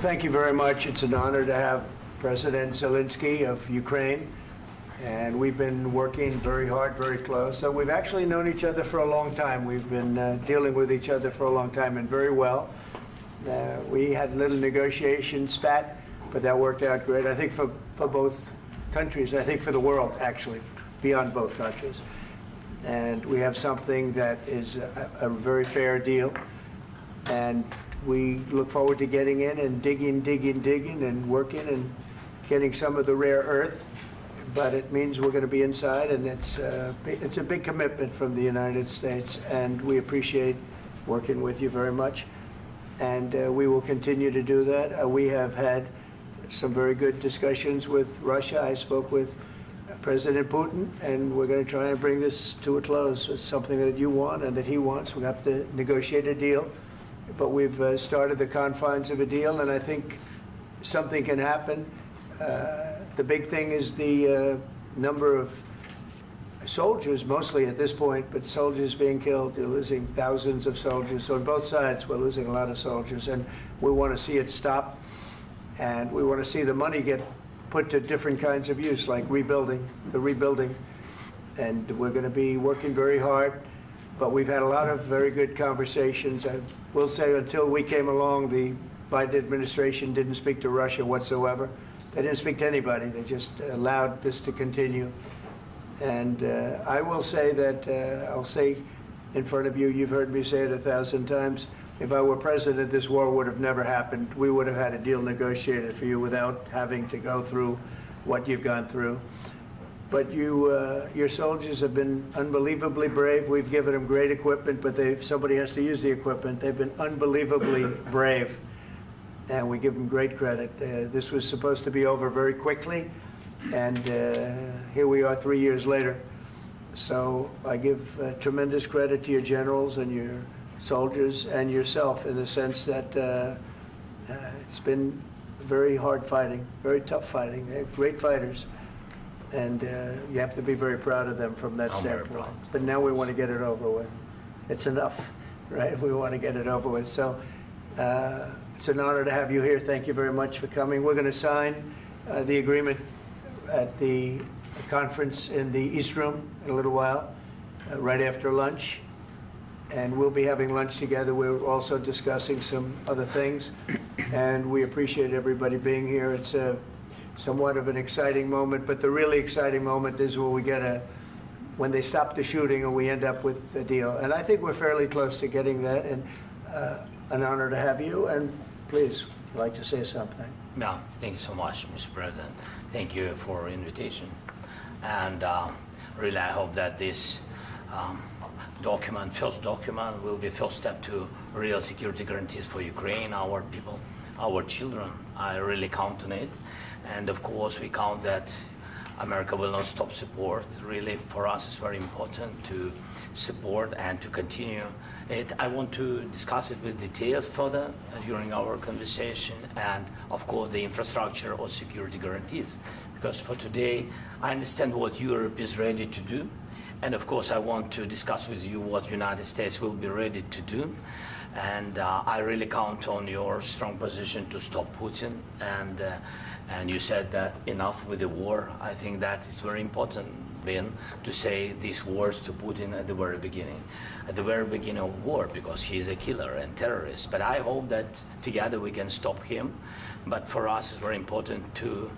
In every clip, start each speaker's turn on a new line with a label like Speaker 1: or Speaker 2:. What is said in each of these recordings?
Speaker 1: thank you very much. It's an honor to have President Zelensky of Ukraine, and we've been working very hard, very close. So we've actually known each other for a long time. We've been dealing with each other for a long time, and very well. We had a little negotiation spat, but that worked out great. I think for both countries, I think for the world, actually, beyond both countries. And we have something that is a very fair deal. And we look forward to getting in and digging and working and getting some of the rare earth. But it means we're going to be inside, and it's a big commitment from the United States, and we appreciate working with you very much. And we will continue to do that. We have had some very good discussions with Russia. I spoke with President Putin, and we're going to try and bring this to a close. It's something that you want and that he wants. We have to negotiate a deal, but we've started the confines of a deal, and I think something can happen. The big thing is the number of soldiers, mostly at this point, but soldiers being killed. You're losing thousands of soldiers. So on both sides, we're losing a lot of soldiers, and we want to see it stop, and we want to see the money get put to different kinds of use, like rebuilding, and we're going to be working very hard. But we've had a lot of very good conversations. I will say, until we came along, the Biden administration didn't speak to Russia whatsoever. They didn't speak to anybody. They just allowed this to continue. And I will say that, I'll say in front of you, you've heard me say it 1,000 times, if I were president, this war would have never happened. We would have had a deal negotiated for you without having to go through what you've gone through. But your soldiers have been unbelievably brave. We've given them great equipment, but somebody has to use the equipment. They've been unbelievably brave, and we give them great credit. This was supposed to be over very quickly, and here we are 3 years later. So I give tremendous credit to your generals and your soldiers and yourself, in the sense that it's been very hard fighting, very tough fighting. They're great fighters, and you have to be very proud of them from that standpoint. But now we want to get it over with. It's enough, right? We want to get it over with. So it's an honor to have you here. Thank you very much for coming. We're going to sign the agreement at the conference in the East Room in a little while, right after lunch. And we'll be having lunch together. We're also discussing some other things, and we appreciate everybody being here. It's somewhat of an exciting moment, but the really exciting moment is when they stop the shooting and we end up with a deal. And I think we're fairly close to getting that, and an honor to have you. And please, I'd like to say something.
Speaker 2: Yeah, thank you so much, Mr. President. Thank you for invitation. And really, I hope that this first document will be first step to real security guarantees for Ukraine, our people, our children. I really count on it. And of course, we count that America will not stop support. Really, for us, it's very important to support and to continue it. I want to discuss it with details further during our conversation, and of course, the infrastructure or security guarantees. Because for today, I understand what Europe is ready to do. And of course, I want to discuss with you what United States will be ready to do. And I really count on your strong position to stop Putin. And you said that enough with the war. I think that is very important, Ben, to say these words to Putin at the very beginning of war, because he is a killer and terrorist. But I hope that together we can stop him. But for us, it's very important to,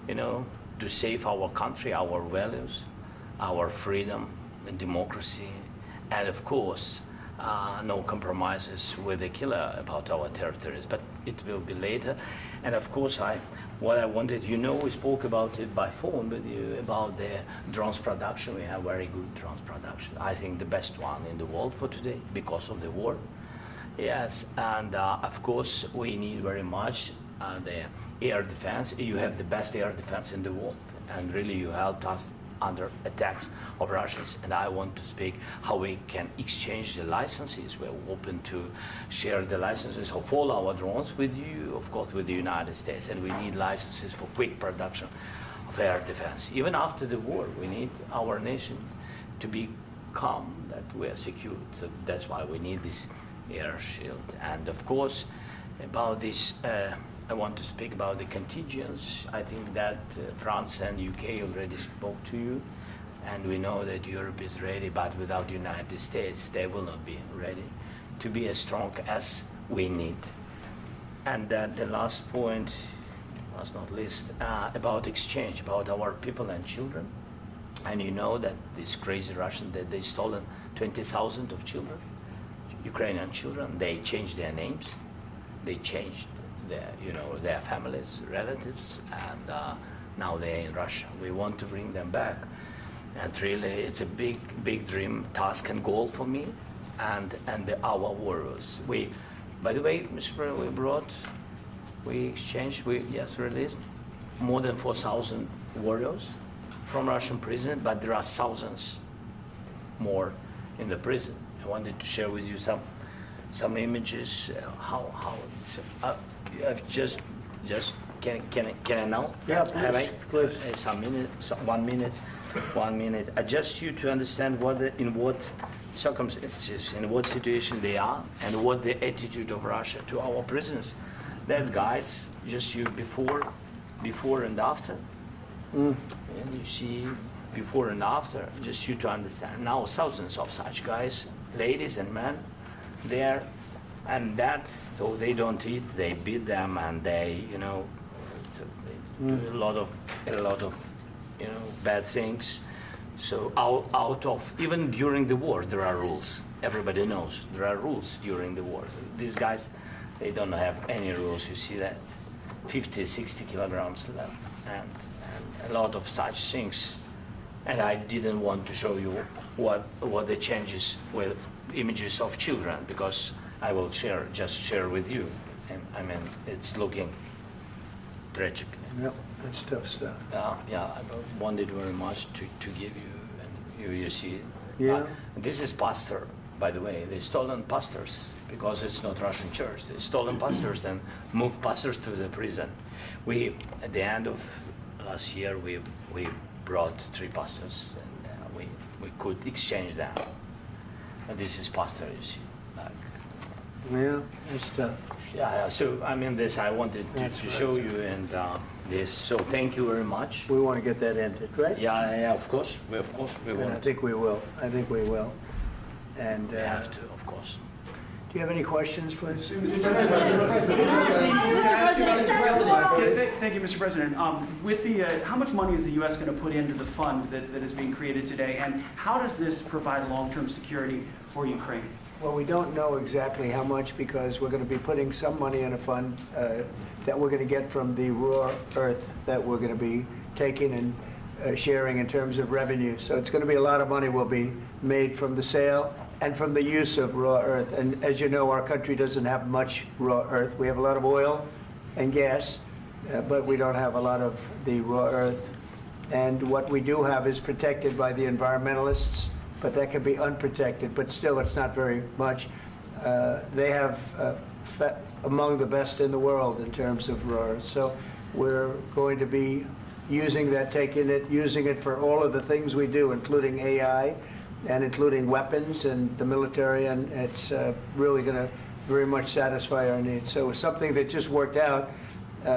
Speaker 2: to save our country, our values, our freedom and democracy, and of course, no compromises with the killer about our territories. But it will be later. And of course, what I wanted, we spoke about it by phone with you about the drones production. We have very good drones production. I think the best one in the world for today because of the war. Yes, and of course, we need very much the air defense. You have the best air defense in the world, and really you helped us under attacks of Russians. And I want to speak how we can exchange the licenses. We're open to share the licenses of all our drones with you, of course, with the United States. And we need licenses for quick production of air defense. Even after the war, we need our nation to be calm, that we are secure. So that's why we need this air shield. And of course, about this I want to speak about the contingents. I think that France and UK already spoke to you, and we know that Europe is ready, but without the United States, they will not be ready to be as strong as we need. And the last point, last not least, about exchange, about our people and children. And you know that these crazy Russians, that they stolen 20,000 of children, Ukrainian children. They changed their names, they changed their families, relatives, and now they're in Russia. We want to bring them back, and really, it's a big dream, task, and goal for me, and our warriors. By the way, Mr. President, we exchanged, released more than 4,000 warriors from Russian prison, but there are thousands more in the prison. I wanted to share with you some images. How it's. I've just can I now?
Speaker 1: Yeah, please.
Speaker 2: Some minutes, 1 minute, 1 minute. Just you to understand in what circumstances, in what situation they are, and what the attitude of Russia to our prisons. That guys, just you before and after. And you see before and after, just you to understand. Now thousands of such guys, ladies and men, there, and that, so they don't eat, they beat them, and they, they do a lot of, bad things. So out of, even during the war, there are rules. Everybody knows there are rules during the war. So these guys, they don't have any rules. You see that 50, 60 kilograms left, and a lot of such things. And I didn't want to show you what the changes with images of children, because I will just share with you. And I mean, it's looking tragic.
Speaker 1: Yep, that's tough stuff.
Speaker 2: Yeah, I wanted very much to give you, and you see.
Speaker 1: Yeah.
Speaker 2: This is pastor, by the way. They stolen pastors because it's not Russian church. They stolen pastors and moved pastors to the prison. At the end of last year, we brought 3 pastors, and we could exchange them. And this is pastor, you see.
Speaker 1: Yeah, that's tough.
Speaker 2: Yeah. So I mean, this I wanted to show you, and this. So thank you very much.
Speaker 1: We want to get that ended, right?
Speaker 2: Yeah. Of course. We
Speaker 1: And
Speaker 2: want.
Speaker 1: I think we will. And
Speaker 2: We have to, of course.
Speaker 1: do you have any questions, please?
Speaker 3: Mr. President, thank you, Mr. President. With how much money is the U.S. going to put into the fund that is being created today, and how does this provide long-term security for Ukraine?
Speaker 1: Well, we don't know exactly how much, because we're going to be putting some money in a fund that we're going to get from the raw earth that we're going to be taking and sharing in terms of revenue. So it's going to be a lot of money will be made from the sale and from the use of raw earth. And as you know, our country doesn't have much raw earth. We have a lot of oil and gas, but we don't have a lot of the raw earth. And what we do have is protected by the environmentalists, but that can be unprotected, but still it's not very much. They have among the best in the world in terms of raw earth. So we're going to be using that, using it for all of the things we do, including AI and including weapons and the military, and it's really going to very much satisfy our needs. So it's something that just worked out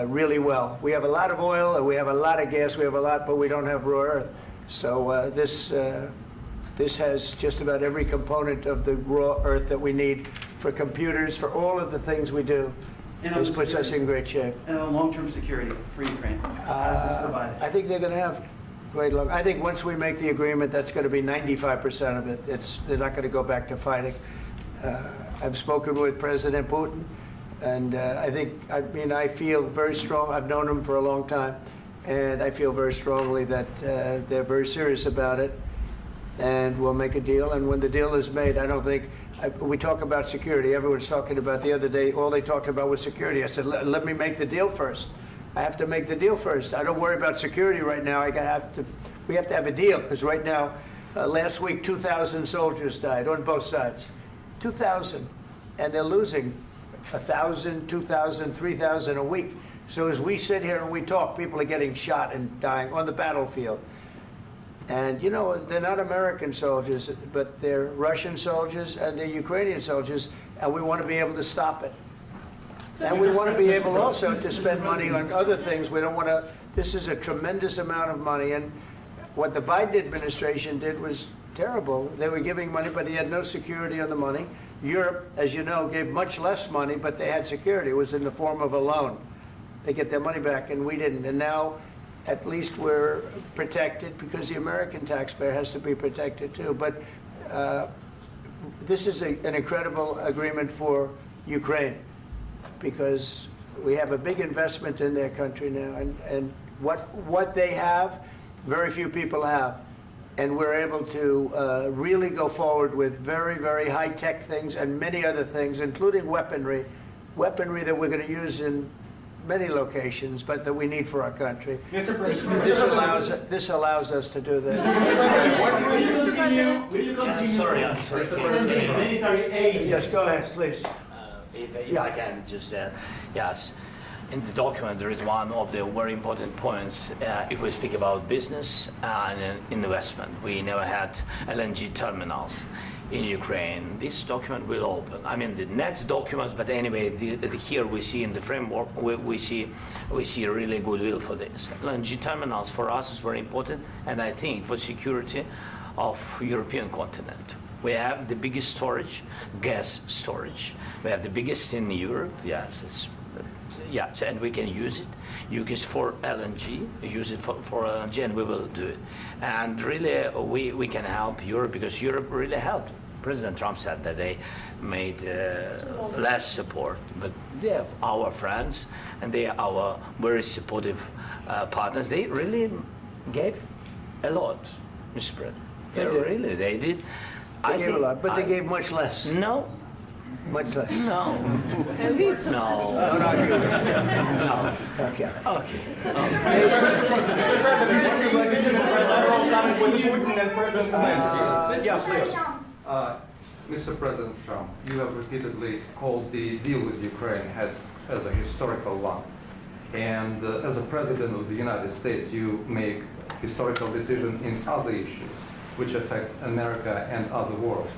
Speaker 1: really well. We have a lot of oil, and we have a lot of gas, we have a lot, but we don't have raw earth. So this has just about every component of the raw earth that we need for computers, for all of the things we do. This puts us in great shape.
Speaker 3: And on long-term security for Ukraine, how does this provide it?
Speaker 1: I think they're going to have great luck. I think once we make the agreement, that's going to be 95% of it. They're not going to go back to fighting. I've spoken with President Putin, and I feel very strong. I've known him for a long time, and I feel very strongly that they're very serious about it, and we'll make a deal. And when the deal is made, I don't think, we talk about security. Everyone's talking about the other day, all they talked about was security. I said, let me make the deal first. I have to make the deal first. I don't worry about security right now. We have to have a deal, because right now, last week, 2,000 soldiers died on both sides. 2,000. And they're losing 1,000, 2,000, 3,000 a week. So as we sit here and we talk, people are getting shot and dying on the battlefield. And, you know, they're not American soldiers, but they're Russian soldiers and they're Ukrainian soldiers, and we want to be able to stop it. And we want to be able also to spend money on other things. We don't want to, this is a tremendous amount of money. And what the Biden administration did was terrible. They were giving money, but he had no security on the money. Europe, as you know, gave much less money, but they had security. It was in the form of a loan. They get their money back, and we didn't. And now, at least we're protected because the American taxpayer has to be protected too. But this is an incredible agreement for Ukraine because we have a big investment in their country now. And what they have, very few people have. And we're able to really go forward with very, very high-tech things and many other things, including weaponry that we're going to use in many locations, but that we need for our country.
Speaker 4: Mr. President,
Speaker 1: This allows us to do that.
Speaker 4: will you continue
Speaker 2: I'm sorry.
Speaker 4: sending military aid?
Speaker 1: Yes, go ahead, please.
Speaker 2: If I can just yes. In the document, there is one of the very important points. If we speak about business and investment, we never had LNG terminals in Ukraine. This document will open. I mean, the next document, but anyway, here we see in the framework, we see really goodwill for this. LNG terminals for us is very important, and I think for security of European continent. We have the biggest storage, gas storage. We have the biggest in Europe. Yes, and we can use it for LNG, use it for LNG, and we will do it. And really, we can help Europe because Europe really helped. President Trump said that they made less support, but they are our friends, and they are our very supportive partners. They really gave a lot, Mr. President. They did.
Speaker 1: They gave a lot, but they gave much less.
Speaker 2: No.
Speaker 1: Much less.
Speaker 2: No. No.
Speaker 1: No. Okay.
Speaker 2: Okay.
Speaker 5: Mr. President Trump, you have repeatedly called the deal with Ukraine as a historical one. And as a President of the United States, you make historical decisions in other issues which affect America and other world.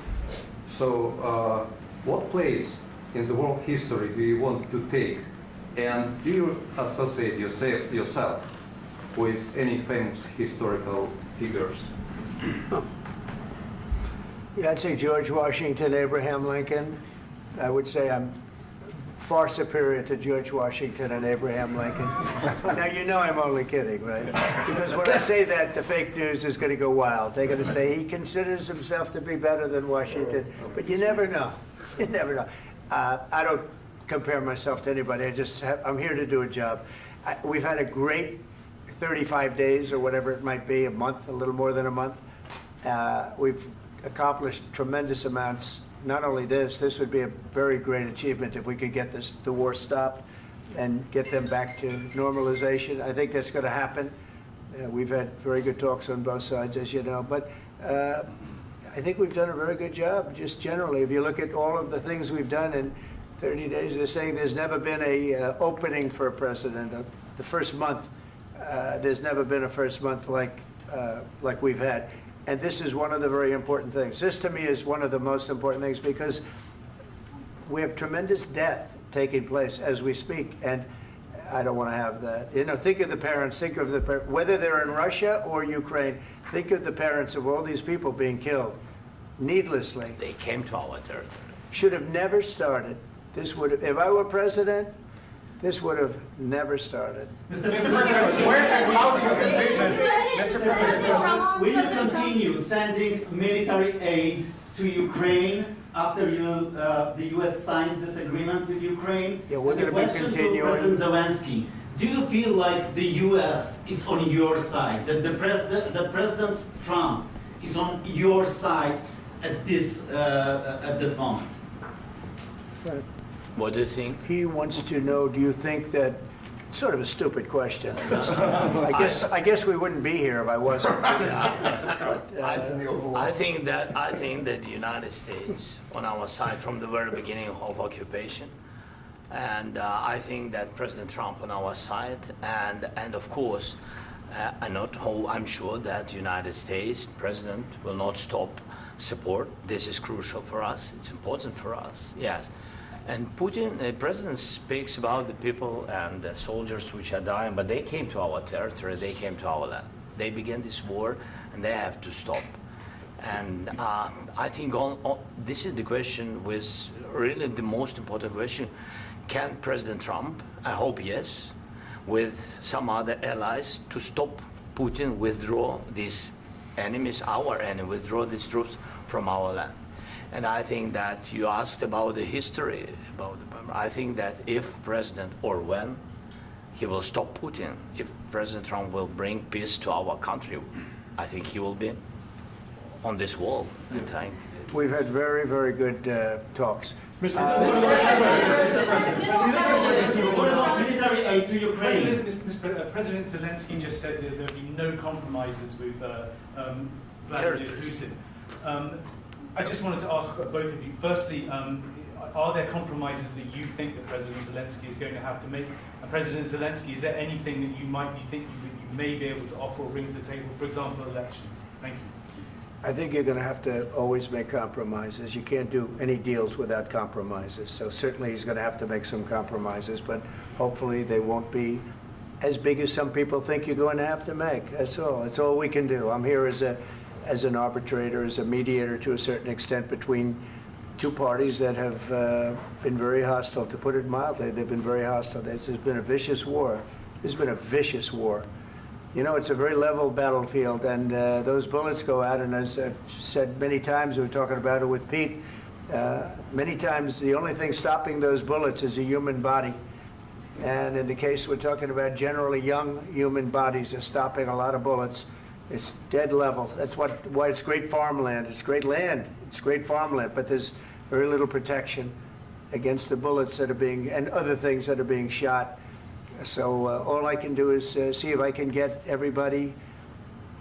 Speaker 5: So what place in the world history do you want to take? And do you associate yourself with any famous historical figures?
Speaker 1: Yeah, I'd say George Washington, Abraham Lincoln. I would say I'm far superior to George Washington and Abraham Lincoln. Now, you know I'm only kidding, right? Because when I say that, the fake news is going to go wild. They're going to say he considers himself to be better than Washington. But you never know. You never know. I don't compare myself to anybody. I'm here to do a job. We've had a great 35 days or whatever it might be, a month, a little more than a month. We've accomplished tremendous amounts. Not only this would be a very great achievement if we could get the war stopped and get them back to normalization. I think that's going to happen. We've had very good talks on both sides, as you know. But I think we've done a very good job, just generally. If you look at all of the things we've done in 30 days, they're saying there's never been a opening for a president. The first month, there's never been a first month like we've had. And this is one of the very important things. This, to me, is one of the most important things because we have tremendous death taking place as we speak, and I don't want to have that. You know, think of the parents, whether they're in Russia or Ukraine, think of the parents of all these people being killed needlessly.
Speaker 2: They came to our territory.
Speaker 1: Should have never started. This would have, if I were president, this would have never started.
Speaker 4: Mr. President, where has out your invasion? Mr. President, will you continue sending military aid to Ukraine after the U.S. signs this agreement with Ukraine?
Speaker 1: Yeah, we're going to be continuing.
Speaker 4: To President Zelensky, do you feel like the U.S. is on your side, that the President Trump is on your side at this moment?
Speaker 1: Right.
Speaker 2: What do you think?
Speaker 1: He wants to know, do you think that, sort of a stupid question. I guess we wouldn't be here if I wasn't.
Speaker 2: I think that the United States on our side from the very beginning of occupation, and I think that President Trump on our side, and of course, I'm sure that the United States President will not stop support. This is crucial for us. It's important for us. Yes. And Putin, the president speaks about the people and the soldiers which are dying, but they came to our territory, they came to our land. They began this war, and they have to stop. And I think this is the question, with really the most important question. Can President Trump, I hope yes, with some other allies, to stop Putin, withdraw these enemies, our enemy, withdraw these troops from our land? And I think that you asked about the history, I think that if President, or when, he will stop Putin, if President Trump will bring peace to our country, I think he will be on this wall. I think.
Speaker 1: We've had very, very good talks.
Speaker 4: What about military aid to Ukraine?
Speaker 6: President Zelensky just said that there will be no compromises with Vladimir Putin. I just wanted to ask both of you, firstly, are there compromises that you think that President Zelensky is going to have to make? And President Zelensky, is there anything that you might be thinking that you may be able to offer or bring to the table, for example, elections? Thank you.
Speaker 1: I think you're going to have to always make compromises. You can't do any deals without compromises. So certainly he's going to have to make some compromises, but hopefully they won't be as big as some people think you're going to have to make. That's all. That's all we can do. I'm here as an arbitrator, as a mediator to a certain extent between two parties that have been very hostile, to put it mildly. They've been very hostile. There's been a vicious war. There's been a vicious war. You know, it's a very level battlefield, and those bullets go out, and as I've said many times, we were talking about it with Pete, many times the only thing stopping those bullets is a human body. And in the case we're talking about, generally young human bodies are stopping a lot of bullets. It's dead level. That's why it's great farmland. It's great land. It's great farmland, but there's very little protection against the bullets that are being, and other things that are being shot. So all I can do is see if I can get everybody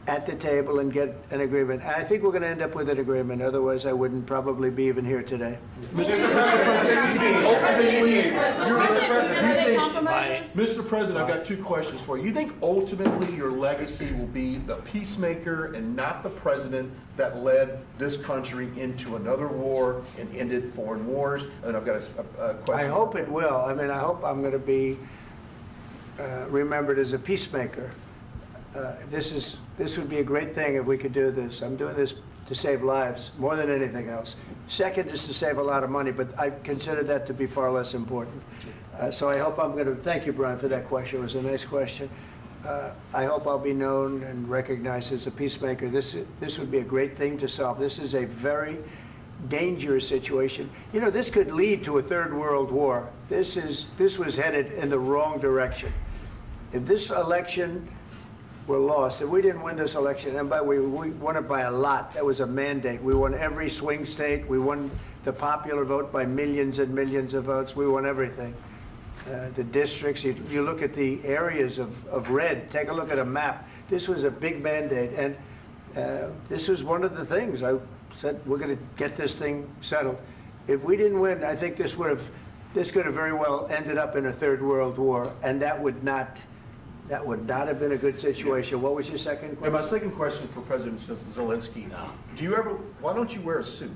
Speaker 1: at the table and get an agreement. And I think we're going to end up with an agreement. Otherwise, I wouldn't probably be even here today.
Speaker 7: Mr. President, I've got two questions for you. You think ultimately your legacy will be the peacemaker and not the president that led this country into another war and ended foreign wars? And I've got a question.
Speaker 1: I hope it will. I mean, I hope I'm going to be remembered as a peacemaker. This would be a great thing if we could do this. I'm doing this to save lives more than anything else. Second is to save a lot of money, but I consider that to be far less important. So I hope I'm going to, thank you, Brian, for that question. It was a nice question. I hope I'll be known and recognized as a peacemaker. This would be a great thing to solve. This is a very dangerous situation. You know, this could lead to a third world war. This was headed in the wrong direction. If this election were lost, if we didn't win this election, and by the way, we won it by a lot. That was a mandate. We won every swing state. We won the popular vote by millions and millions of votes. We won everything. The districts, you look at the areas of red, take a look at a map. This was a big mandate, and this was one of the things. I said, we're going to get this thing settled. If we didn't win, I think this could have very well ended up in a third world war, and that would not have been a good situation. What was your second question?
Speaker 7: And my second question for President Zelensky, why don't you wear a suit?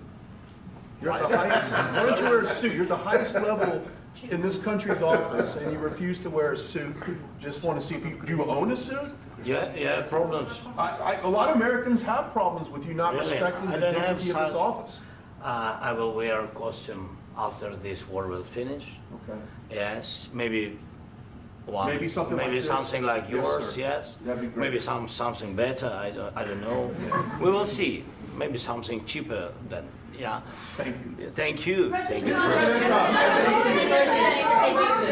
Speaker 7: You're at the highest, why don't you wear a suit? You're at the highest level in this country's office, and you refuse to wear a suit. Just want to see if do you own a suit?
Speaker 2: Yeah, problems.
Speaker 7: A lot of Americans have problems with you not respecting the dignity of this office.
Speaker 2: I will wear a costume after this war will finish.
Speaker 7: Okay.
Speaker 2: Yes, maybe one.
Speaker 7: Maybe something like this.
Speaker 2: Something like yours. Yes.
Speaker 7: That'd be great.
Speaker 2: Maybe something better. I don't know. We will see. Maybe something cheaper than. Yeah.
Speaker 7: Thank you.
Speaker 2: Thank you.
Speaker 8: President Trump.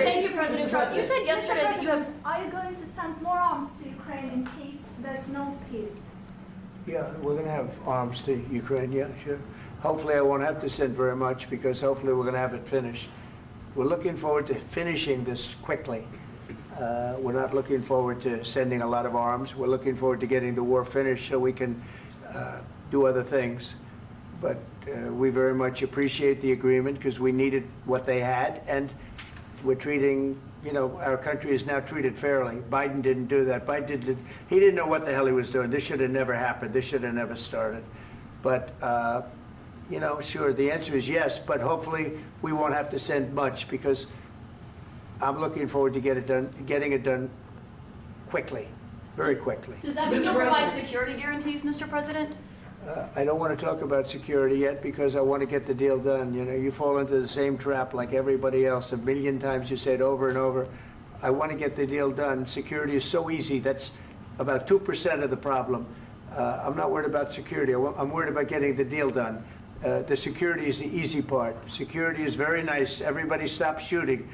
Speaker 8: Thank you, President Trump. You said yesterday that you have.
Speaker 9: Are you going to send more arms to Ukraine in case there's no peace?
Speaker 1: Yeah, we're going to have arms to Ukraine, yeah, sure. Hopefully I won't have to send very much, because hopefully we're going to have it finished. We're looking forward to finishing this quickly. We're not looking forward to sending a lot of arms. We're looking forward to getting the war finished so we can do other things. But we very much appreciate the agreement, because we needed what they had, and we're treating, you know, our country is now treated fairly. Biden didn't do that. He didn't know what the hell he was doing. This should have never happened. This should have never started. But you know, sure, the answer is yes, but hopefully we won't have to send much, because I'm looking forward to getting it done quickly, very quickly.
Speaker 8: Does that mean you'll provide security guarantees, Mr. President?
Speaker 1: I don't want to talk about security yet, because I want to get the deal done. You know, you fall into the same trap like everybody else. A million times you say it over and over. I want to get the deal done. Security is so easy. That's about 2% of the problem. I'm not worried about security. I'm worried about getting the deal done. The security is the easy part. Security is very nice. Everybody stopped shooting.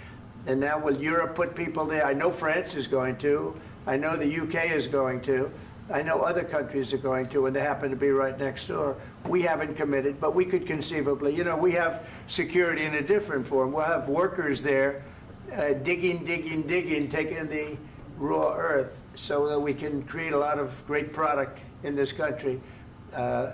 Speaker 1: And now will Europe put people there? I know France is going to. I know the UK is going to. I know other countries are going to, and they happen to be right next door. We haven't committed, but we could conceivably. You know, we have security in a different form. We'll have workers there digging, taking the raw earth so that we can create a lot of great product in this country.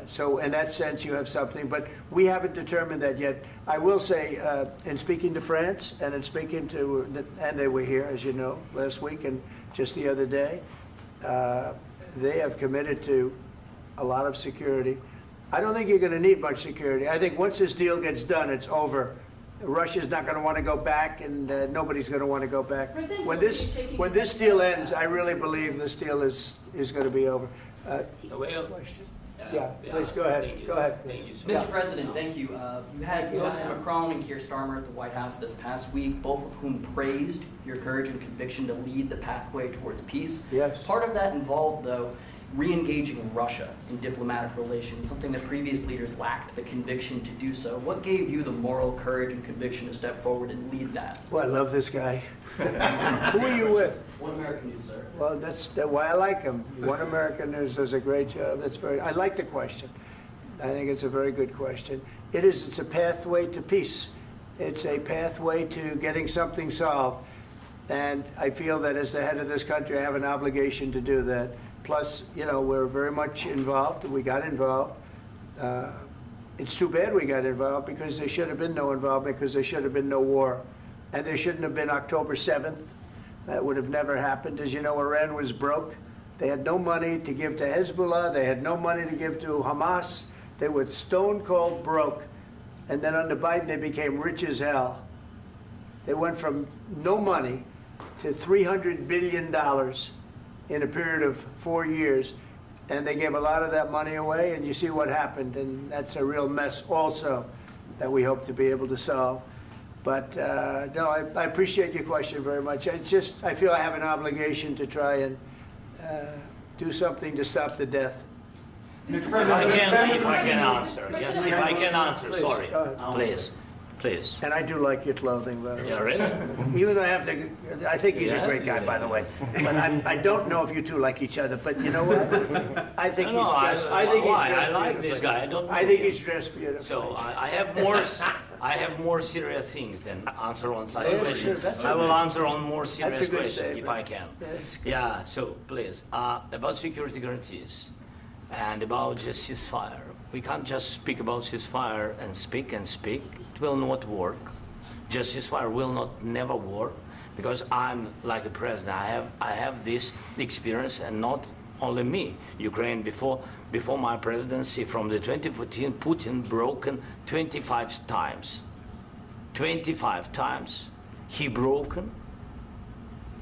Speaker 1: So in that sense, you have something, but we haven't determined that yet. I will say, in speaking to France and in speaking to, and they were here, as you know, last week and just the other day, they have committed to a lot of security. I don't think you're going to need much security. I think once this deal gets done, it's over. Russia's not going to want to go back, and nobody's going to want to go back. When this deal ends, I really believe this deal is going to be over. Question? Yeah, please go ahead. Go ahead.
Speaker 2: Thank you, sir.
Speaker 10: Mr. President, thank you. You had both Macron and Keir Starmer at the White House this past week, both of whom praised your courage and conviction to lead the pathway towards peace.
Speaker 1: Yes.
Speaker 10: Part of that involved, though, re-engaging Russia in diplomatic relations, something that previous leaders lacked the conviction to do so. What gave you the moral courage and conviction to step forward and lead that?
Speaker 1: Well, I love this guy. Who are you with?
Speaker 10: One American News, sir.
Speaker 1: Well, that's why I like him. One American News does a great job. I like the question. I think it's a very good question. It's a pathway to peace. It's a pathway to getting something solved. And I feel that as the head of this country, I have an obligation to do that. Plus, you know, we're very much involved. We got involved. It's too bad we got involved, because there should have been no involvement, because there should have been no war. And there shouldn't have been October 7th. That would have never happened. As you know, Iran was broke. They had no money to give to Hezbollah. They had no money to give to Hamas. They were stone cold broke. And then under Biden, they became rich as hell. They went from no money to $300 billion in a period of 4 years. And they gave a lot of that money away, and you see what happened. And that's a real mess also that we hope to be able to solve. But no, I appreciate your question very much. It's just, I feel I have an obligation to try and do something to stop the death.
Speaker 2: If I can answer, yes, if I can answer,
Speaker 1: Please,
Speaker 2: sorry,
Speaker 1: go ahead.
Speaker 2: please.
Speaker 1: And I do like your clothing, by the way.
Speaker 2: Yeah, really?
Speaker 1: Even though I think he's a
Speaker 2: Yeah,
Speaker 1: great guy,
Speaker 2: yeah.
Speaker 1: by the way. But I don't know if you two like each other, but you know what? I think he's dressed. I think he's dressed
Speaker 2: I like
Speaker 1: beautifully.
Speaker 2: this guy. I don't.
Speaker 1: I think he's dressed beautifully.
Speaker 2: So I have more serious things than answer on such
Speaker 1: Yeah,
Speaker 2: question.
Speaker 1: sure, that's
Speaker 2: I will
Speaker 1: okay.
Speaker 2: answer on more serious
Speaker 1: That's a good
Speaker 2: question if
Speaker 1: statement.
Speaker 2: I can.
Speaker 1: That's good.
Speaker 2: Yeah. So please, about security guarantees and about just ceasefire. We can't just speak about ceasefire and speak and speak. It will not work. Just ceasefire will not never work, because I'm like the president. I have this experience, and not only me. Ukraine before my presidency, from the 2014, Putin broken 25 times. 25 times he broken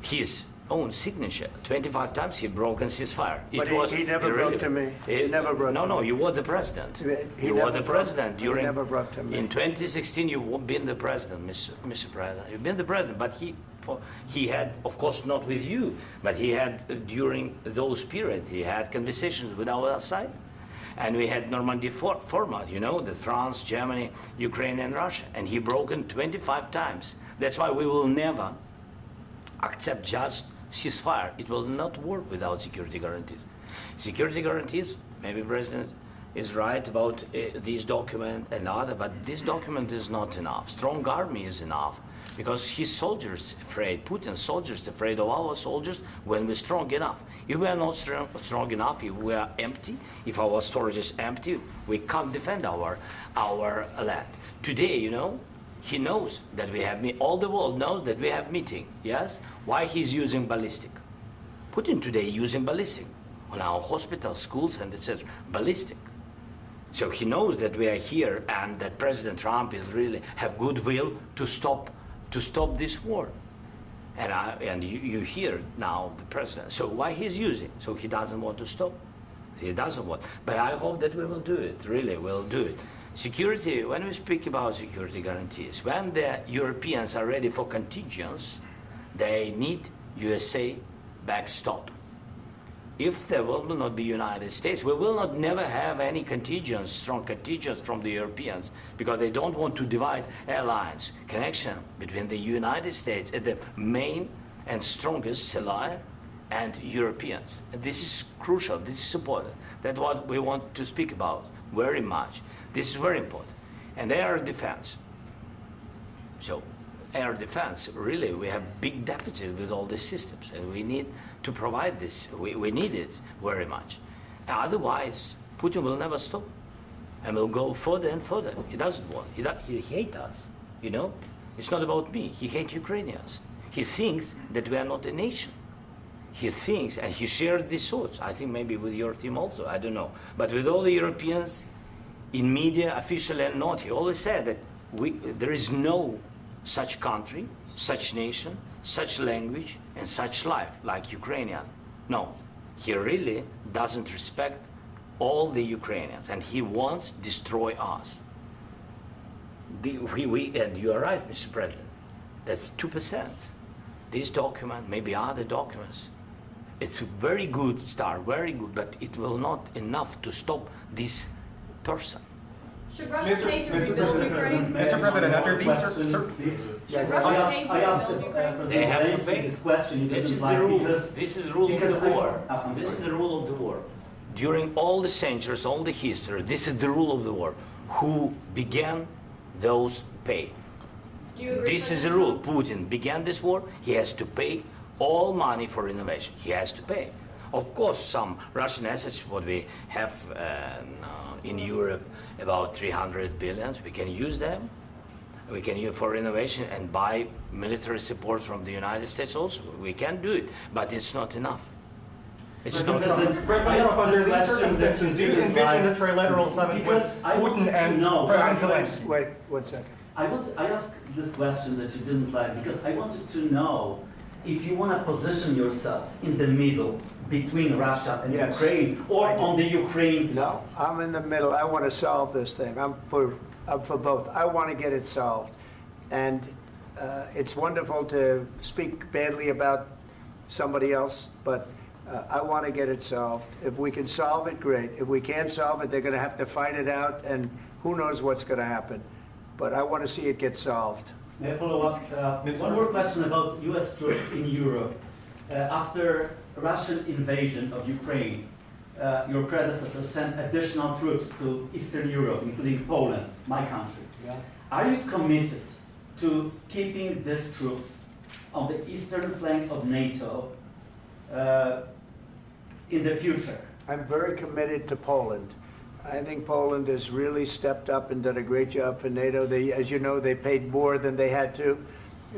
Speaker 2: his own signature. 25 times he broken ceasefire.
Speaker 1: But he never broke to me. He never broke to me.
Speaker 2: No, you were the president. You were the president
Speaker 1: He
Speaker 2: during.
Speaker 1: never broke to me.
Speaker 2: In 2016, you've been the president, Mr. President. You've been the president, but he had, of course, not with you, but he had during those period, he had conversations with our side. And we had Normandy format, you know, the France, Germany, Ukraine, and Russia. And he broken 25 times. That's why we will never accept just ceasefire. It will not work without security guarantees. Security guarantees, maybe President is right about this document and other, but this document is not enough. Strong army is enough, because his soldiers afraid, Putin's soldiers afraid of our soldiers when we're strong enough. If we are not strong enough, if we are empty, if our storage is empty, we can't defend our land. Today, you know, he knows that we have, all the world knows that we have meeting, yes? Why he's using ballistic? Putin today using ballistic on our hospitals, schools, and etc. Ballistic. So he knows that we are here and that President Trump is really have goodwill to stop this war. And you hear now the president. So why he's using? So he doesn't want to stop. He doesn't want. But I hope that we will do it. Really, we'll do it. Security. When we speak about security guarantees, when the Europeans are ready for contingents, they need USA backstop. If there will not be United States, we will not never have any contingents, strong contingents from the Europeans, because they don't want to divide alliance connection between the United States and the main and strongest ally and Europeans. And this is crucial, this is important. That's what we want to speak about very much. This is very important. And air defense. So air defense, really, we have big deficit with all these systems, and we need to provide this. We need it very much. Otherwise, Putin will never stop, and will go further and further. He doesn't want. He hates us. You know, it's not about me. He hates Ukrainians. He thinks that we are not a nation. He thinks, and he shared these thoughts. I think maybe with your team also. I don't know, but with all the Europeans, in media, officially and not, he always said that there is no such country, such nation, such language, and such life like Ukrainian. No, he really doesn't respect all the Ukrainians, and he wants to destroy us. And you are right, Mr. President, that's 2%. This document, maybe other documents, it's a very good start, very good, but it will not enough to stop this person.
Speaker 8: Should Russia pay to rebuild Ukraine?
Speaker 4: Mr. President, under these
Speaker 8: Should Russia pay to rebuild Ukraine?
Speaker 2: They have to pay.
Speaker 4: This question.
Speaker 2: This is the rule. This is the rule of the war. This is the rule of the war. During all the centuries, all the history, this is the rule of the war. Who began, those pay.
Speaker 8: Do you agree?
Speaker 2: This is the rule. Putin began this war. He has to pay all money for innovation. He has to pay. Of course, some Russian assets, what we have in Europe, about 300 billion, we can use them. We can use for innovation and buy military support from the United States also. We can do it, but it's not enough. It's not enough.
Speaker 4: President, under these circumstances, do you envision a trilateral summit with Putin and President Zelensky?
Speaker 1: Wait 1 second.
Speaker 4: I asked this question that you didn't like because I wanted to know if you want to position yourself in the middle between Russia and
Speaker 1: Yes.
Speaker 4: Ukraine, or on the Ukraine side.
Speaker 1: No, I'm in the middle. I want to solve this thing. I'm for both. I want to get it solved. And it's wonderful to speak badly about somebody else, but I want to get it solved. If we can solve it, great. If we can't solve it, they're going to have to fight it out, and who knows what's going to happen. But I want to see it get solved.
Speaker 4: May I follow up? One more question about U.S. troops in Europe. After Russian invasion of Ukraine, your predecessor sent additional troops to Eastern Europe, including Poland, my country.
Speaker 1: Yeah.
Speaker 4: Are you committed to keeping these troops on the eastern flank of NATO in the future?
Speaker 1: I'm very committed to Poland. I think Poland has really stepped up and done a great job for NATO. They, as you know, they paid more than they had to.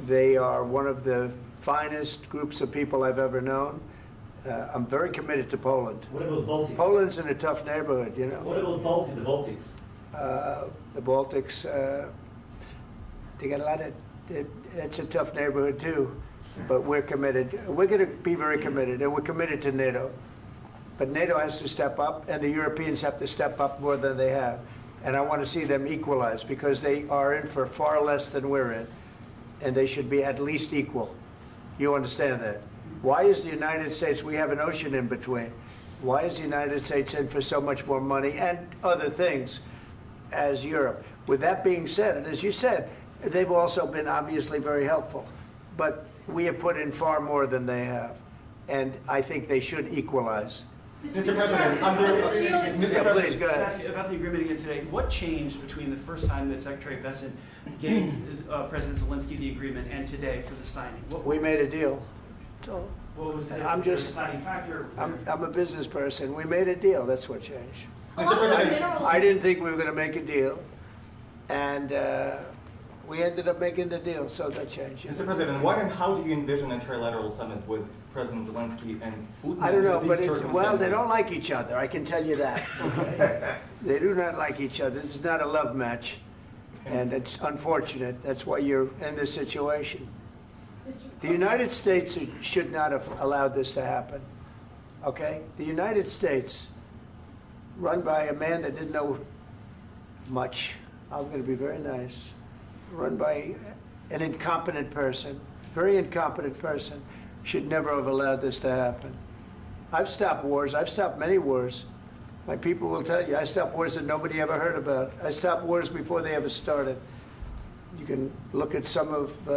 Speaker 1: They are one of the finest groups of people I've ever known. I'm very committed to Poland.
Speaker 4: What about Baltics?
Speaker 1: Poland's in a tough neighborhood, you know.
Speaker 4: What about the Baltics?
Speaker 1: The Baltics, they got a lot of, it's a tough neighborhood too, but we're committed. We're going to be very committed, and we're committed to NATO. But NATO has to step up, and the Europeans have to step up more than they have. And I want to see them equalize, because they are in for far less than we're in, and they should be at least equal. You understand that? Why is the United States, we have an ocean in between, why is the United States in for so much more money and other things as Europe? With that being said, and as you said, they've also been obviously very helpful, but we have put in far more than they have, and I think they should equalize.
Speaker 3: Mr. President,
Speaker 1: Please, go ahead.
Speaker 3: Ask you about the agreement again today. What changed between the first time that Secretary Bessent gave President Zelensky the agreement and today for the signing?
Speaker 1: We made a deal. So
Speaker 3: What was the
Speaker 1: I'm just,
Speaker 3: deciding factor?
Speaker 1: I'm a business person. We made a deal. That's what changed.
Speaker 8: Along with mineral
Speaker 1: I didn't think we were going to make a deal, and We ended up making the deal, so that changed.
Speaker 11: Mr. President, what and how do you envision a trilateral summit with President Zelensky and Putin?
Speaker 1: I don't know,
Speaker 11: under
Speaker 1: but
Speaker 11: these
Speaker 1: well, they
Speaker 11: circumstances?
Speaker 1: don't like each other, I can tell you that. Okay? They do not like each other. This is not a love match, and it's unfortunate. That's why you're in this situation. The United States should not have allowed this to happen, okay? The United States, run by a man that didn't know much, I'm going to be very nice, run by an incompetent person, very incompetent person, should never have allowed this to happen. I've stopped wars. I've stopped many wars. My people will tell you, I stopped wars that nobody ever heard about. I stopped wars before they ever started. You can look at some of,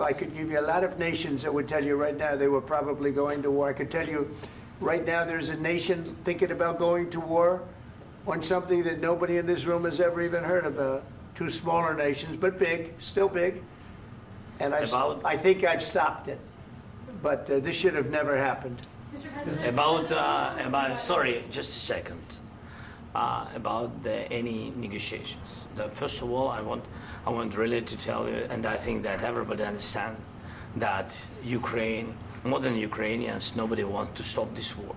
Speaker 1: I could give you a lot of nations that would tell you right now they were probably going to war. I could tell you right now there's a nation thinking about going to war on something that nobody in this room has ever even heard about. Two smaller nations, but big, still big. And I think I've stopped it. But this should have never happened.
Speaker 8: Mr. President,
Speaker 2: Sorry, just a second. About any negotiations. First of all, I want really to tell you, and I think that everybody understands that Ukraine, more than Ukrainians, nobody wants to stop this war.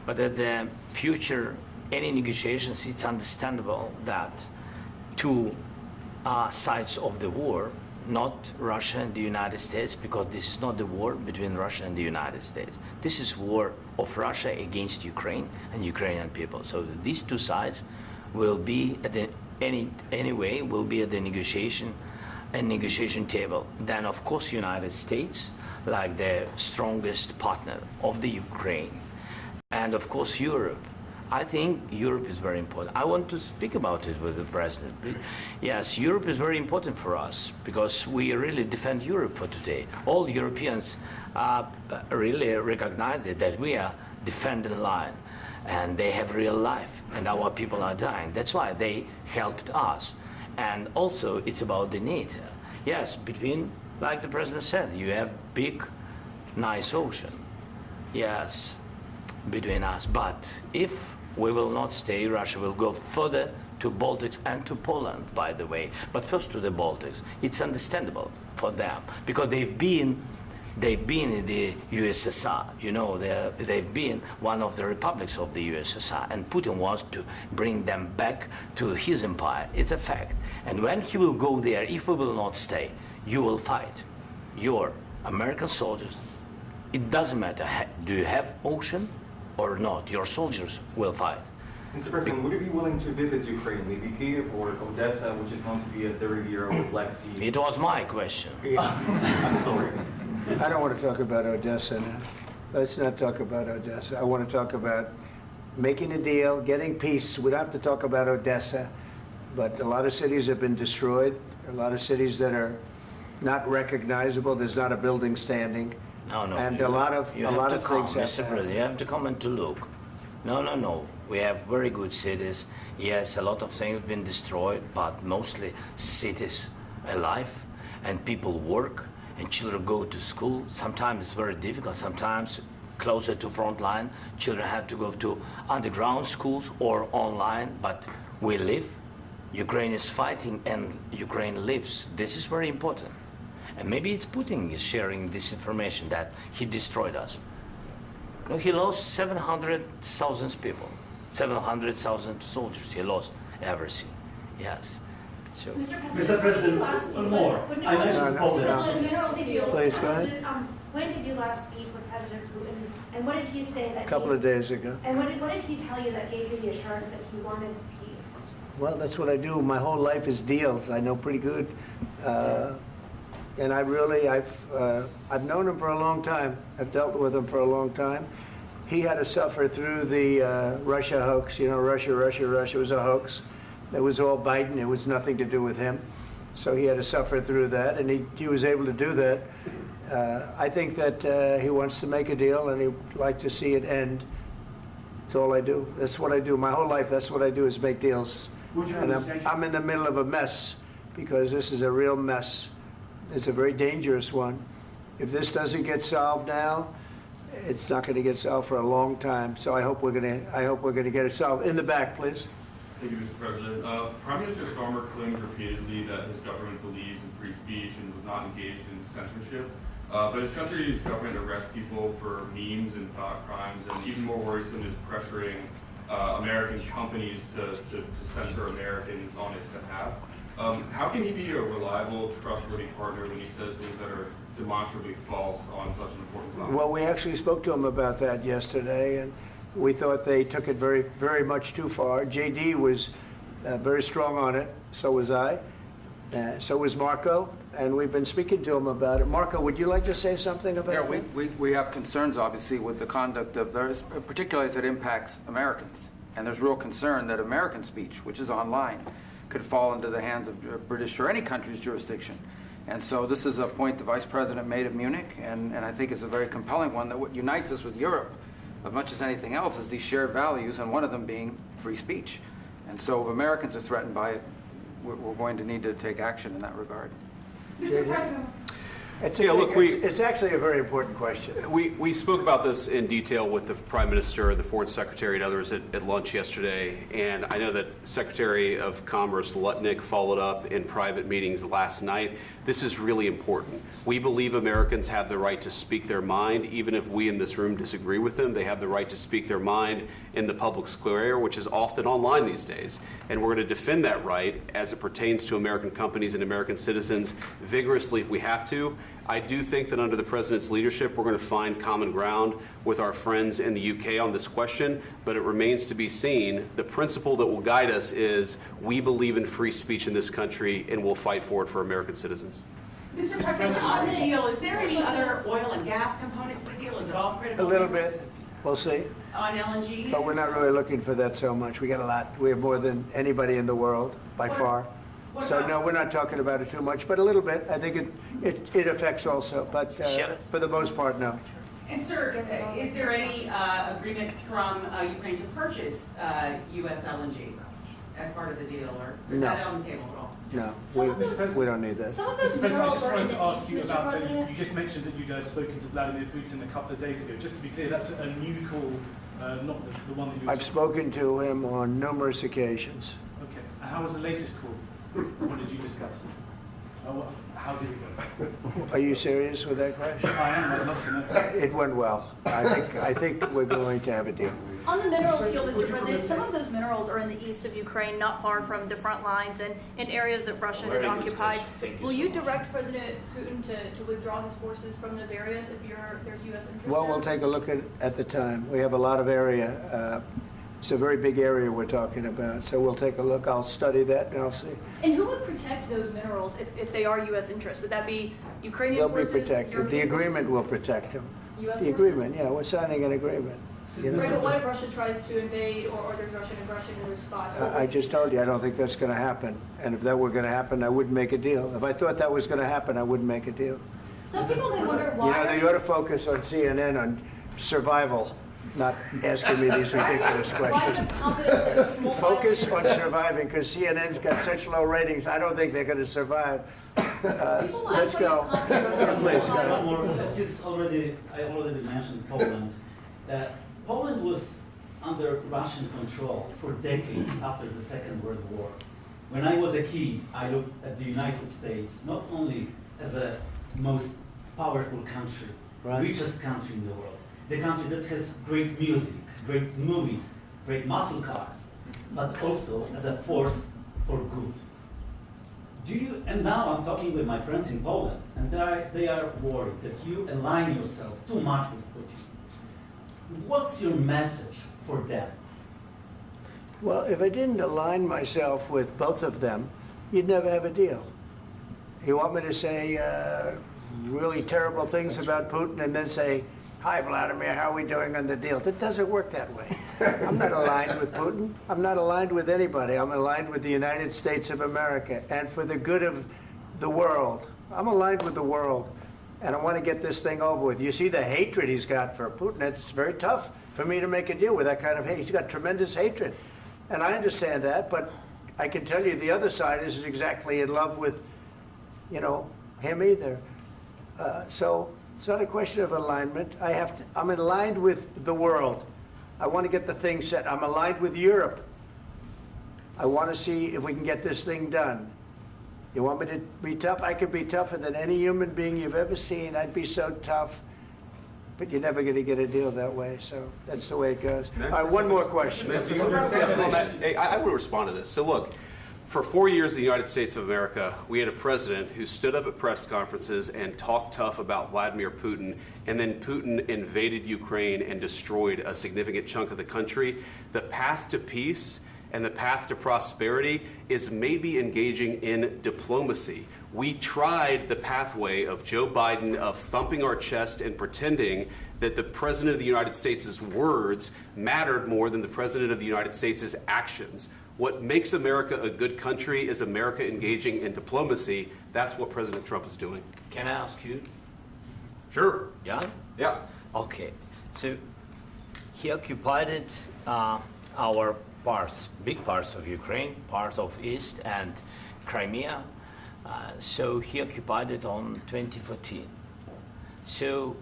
Speaker 2: But at the future, any negotiations, it's understandable that two sides of the war, not Russia and the United States, because this is not the war between Russia and the United States. This is war of Russia against Ukraine and Ukrainian people. So these two sides will be at the will be at the negotiation table. Then of course United States, like the strongest partner of the Ukraine, and of course Europe. I think Europe is very important. I want to speak about it with the president. Yes, Europe is very important for us because we really defend Europe for today. All Europeans really recognize that we are defending line, and they have real life, and our people are dying. That's why they helped us. And also, it's about the NATO. Yes, between, like the president said, you have big, nice ocean. Yes, between us. But if we will not stay, Russia will go further to Baltics and to Poland, by the way. But first to the Baltics. It's understandable for them because they've been in the USSR. You know, they've been one of the republics of the USSR, and Putin wants to bring them back to his empire. It's a fact. And when he will go there, if we will not stay, you will fight. Your American soldiers, it doesn't matter, do you have ocean or not, your soldiers will fight.
Speaker 11: Mr. President, would you be willing to visit Ukraine, maybe Kyiv or Odessa, which is known to be a dirty area with Black Sea?
Speaker 2: It was my question.
Speaker 11: I'm sorry.
Speaker 1: I don't want to talk about Odessa now. Let's not talk about Odessa. I want to talk about making a deal, getting peace. We don't have to talk about Odessa, but a lot of cities have been destroyed. A lot of cities that are not recognizable. There's not a building standing.
Speaker 2: No,
Speaker 1: and a lot of things
Speaker 2: Mr. President, you have to come and to look. No. We have very good cities. Yes, a lot of things have been destroyed, but mostly cities alive, and people work, and children go to school. Sometimes it's very difficult. Sometimes closer to front line, children have to go to underground schools or online, but we live. Ukraine is fighting, and Ukraine lives. This is very important. And maybe it's Putin is sharing this information that he destroyed us. No, he lost 700,000 people, 700,000 soldiers. He lost everything. Yes. So.
Speaker 4: Mr. President, one more. I mentioned Poland.
Speaker 1: Please, go ahead.
Speaker 9: When did you last speak with President Putin, and what did he say that?
Speaker 1: A couple of days ago.
Speaker 9: And what did he tell you that gave you the assurance that he wanted peace?
Speaker 1: Well, that's what I do. My whole life is deals. I know pretty good. And I've known him for a long time. I've dealt with him for a long time. He had to suffer through the Russia hoax. You know, Russia was a hoax. It was all Biden. It was nothing to do with him. So he had to suffer through that, and he was able to do that. I think that he wants to make a deal, and he'd like to see it end. That's all I do. That's what I do. My whole life, that's what I do, is make deals. And I'm in the middle of a mess, because this is a real mess. It's a very dangerous one. If this doesn't get solved now, it's not going to get solved for a long time. So I hope we're going to get it solved. In the back, please.
Speaker 12: Thank you, Mr. President. Prime Minister Starmer claimed repeatedly that his government believes in free speech and was not engaged in censorship. But his country's government arrests people for memes and thought crimes, and even more worrisome is pressuring American companies to censor Americans on its behalf. How can he be a reliable, trustworthy partner when he says things that are demonstrably false on such an important topic?
Speaker 1: Well, we actually spoke to him about that yesterday, and we thought they took it very, very much too far. JD was very strong on it. So was I. So was Marco. And we've been speaking to him about it. Marco, would you like to say something about that?
Speaker 13: Yeah, we have concerns, obviously, with the conduct of theirs, particularly as it impacts Americans. And there's real concern that American speech, which is online, could fall into the hands of British or any country's jurisdiction. And so this is a point the Vice President made at Munich, and I think it's a very compelling one, that what unites us with Europe, as much as anything else, is these shared values, and one of them being free speech. And so if Americans are threatened by it, we're going to need to take action in that regard.
Speaker 9: Mr. President.
Speaker 1: It's actually a very important question.
Speaker 14: We spoke about this in detail with the Prime Minister, the Foreign Secretary, and others at lunch yesterday. And I know that Secretary of Commerce Lutnick followed up in private meetings last night. This is really important. We believe Americans have the right to speak their mind, even if we in this room disagree with them. They have the right to speak their mind in the public square, which is often online these days. And we're going to defend that right as it pertains to American companies and American citizens vigorously if we have to. I do think that under the President's leadership, we're going to find common ground with our friends in the UK on this question, but it remains to be seen. The principle that will guide us is we believe in free speech in this country, and we'll fight for it for American citizens.
Speaker 15: Mr. President, on the deal, is there any other oil and gas component to the deal? Is it all critical?
Speaker 1: A little bit. We'll see.
Speaker 15: On LNG?
Speaker 1: But we're not really looking for that so much. We got a lot. We have more than anybody in the world, by far. So no, we're not talking about it too much, but a little bit. I think it affects also, but for the most part, no.
Speaker 15: And sir, is there any agreement from Ukraine to purchase U.S. LNG as part of the deal, or is that on the table at all?
Speaker 1: No, we don't need that.
Speaker 6: Mr. President, I just wanted to ask you about, you just mentioned that you'd spoken to Vladimir Putin a couple of days ago. Just to be clear, that's a new call, not the one that you...
Speaker 1: I've spoken to him on numerous occasions.
Speaker 6: Okay. And how was the latest call? What did you discuss? How did it go?
Speaker 1: Are you serious with that question?
Speaker 6: I am. I'd love to know.
Speaker 1: It went well. I think we're going to have a deal.
Speaker 16: On the minerals deal, Mr. President, some of those minerals are in the east of Ukraine, not far from the front lines and in areas that Russia has occupied. Will you direct President Putin to withdraw his forces from those areas if there's U.S. interest?
Speaker 1: Well, we'll take a look at the time. We have a lot of area. It's a very big area we're talking about, so we'll take a look. I'll study that and I'll see.
Speaker 16: And who would protect those minerals if they are U.S. interests? Would that be Ukrainian forces?
Speaker 1: They'll be protected. The agreement will protect them.
Speaker 16: U.S.
Speaker 1: The agreement, yeah, we're signing an agreement.
Speaker 16: Right, but what if Russia tries to invade or there's Russian aggression in those spots?
Speaker 1: I just told you, I don't think that's going to happen. And if that were going to happen, I wouldn't make a deal. If I thought that was going to happen, I wouldn't make a deal.
Speaker 16: Some people may wonder why...
Speaker 1: You know, they ought to focus on CNN on survival, not asking me these ridiculous questions. Focus on surviving, because CNN's got such low ratings, I don't think they're going to survive. Let's go. Please, go ahead.
Speaker 4: I already mentioned Poland. Poland was under Russian control for decades after the Second World War. When I was a kid, I looked at the United States not only as a most powerful country, richest country in the world, the country that has great music, great movies, great muscle cars, but also as a force for good. And now I'm talking with my friends in Poland, and they are worried that you align yourself too much with Putin. What's your message for them?
Speaker 1: Well, if I didn't align myself with both of them, you'd never have a deal. You want me to say really terrible things about Putin and then say, "Hi, Vladimir, how are we doing on the deal?" That doesn't work that way. I'm not aligned with Putin. I'm not aligned with anybody. I'm aligned with the United States of America and for the good of the world. I'm aligned with the world. And I want to get this thing over with. You see the hatred he's got for Putin. It's very tough for me to make a deal with that kind of hate. He's got tremendous hatred. And I understand that, but I can tell you the other side isn't exactly in love with, him either. So it's not a question of alignment. I'm aligned with the world. I want to get the thing set. I'm aligned with Europe. I want to see if we can get this thing done. You want me to be tough? I could be tougher than any human being you've ever seen. I'd be so tough. But you're never going to get a deal that way, so that's the way it goes. All right, one more question.
Speaker 14: Hey, I will respond to this. So look, for 4 years in the United States of America, we had a president who stood up at press conferences and talked tough about Vladimir Putin, and then Putin invaded Ukraine and destroyed a significant chunk of the country. The path to peace and the path to prosperity is maybe engaging in diplomacy. We tried the pathway of Joe Biden of thumping our chest and pretending that the President of the United States' words mattered more than the President of the United States' actions. What makes America a good country is America engaging in diplomacy. That's what President Trump is doing.
Speaker 2: Can I ask you?
Speaker 14: Sure.
Speaker 2: Yeah?
Speaker 14: Yeah.
Speaker 2: Okay. So he occupied it, our parts, big parts of Ukraine, part of East and Crimea. So he occupied it on 2014. So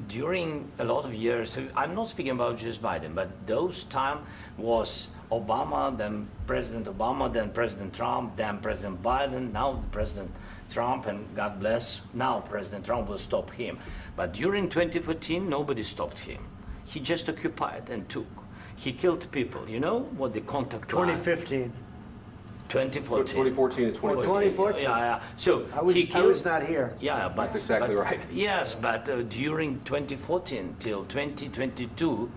Speaker 2: during a lot of years, so I'm not speaking about just Biden, but those time was Obama, then President Obama, then President Trump, then President Biden, now the President Trump, and God bless, now President Trump will stop him. But during 2014, nobody stopped him. He just occupied and took. He killed people. You know what the contact line?
Speaker 1: 2015.
Speaker 14: 2014 and 2014.
Speaker 1: 2014.
Speaker 2: Yeah. So
Speaker 1: I was not here.
Speaker 2: Yeah, but
Speaker 14: that's exactly right.
Speaker 2: Yes, but during 2014 till 2022,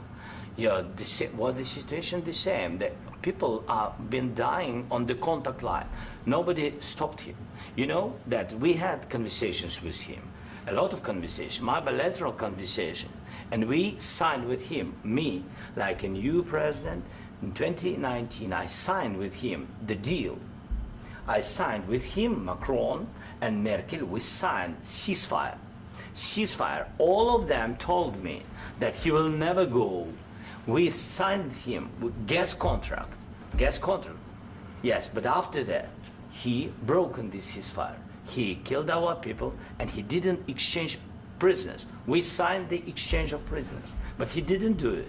Speaker 2: yeah, the situation the same. The people are been dying on the contact line. Nobody stopped him. You know that we had conversations with him, a lot of conversation, my bilateral conversation, and we signed with him, me, like a new president. In 2019, I signed with him the deal. I signed with him, Macron and Merkel, we signed ceasefire. Ceasefire. All of them told me that he will never go. We signed with him with gas contract. Gas contract. Yes, but after that, he broken this ceasefire. He killed our people and he didn't exchange prisoners. We signed the exchange of prisoners, but he didn't do it.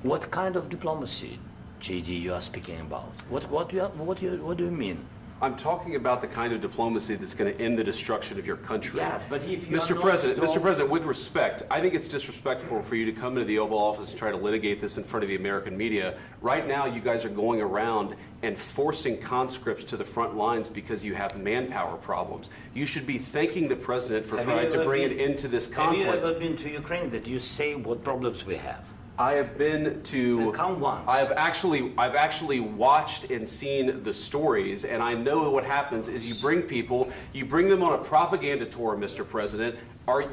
Speaker 2: What kind of diplomacy, JD, you are speaking about? What do you mean?
Speaker 14: I'm talking about the kind of diplomacy that's going to end the destruction of your country.
Speaker 2: Yes, but if you
Speaker 14: Mr. President, with respect, I think it's disrespectful for you to come into the Oval Office and try to litigate this in front of the American media. Right now, you guys are going around and forcing conscripts to the front lines because you have manpower problems. You should be thanking the President for trying to bring an end to this conflict.
Speaker 2: Have you ever been to Ukraine that you say what problems we have?
Speaker 14: I have been to.
Speaker 2: Count once.
Speaker 14: I've actually watched and seen the stories, and I know what happens is you bring them on a propaganda tour, Mr. President.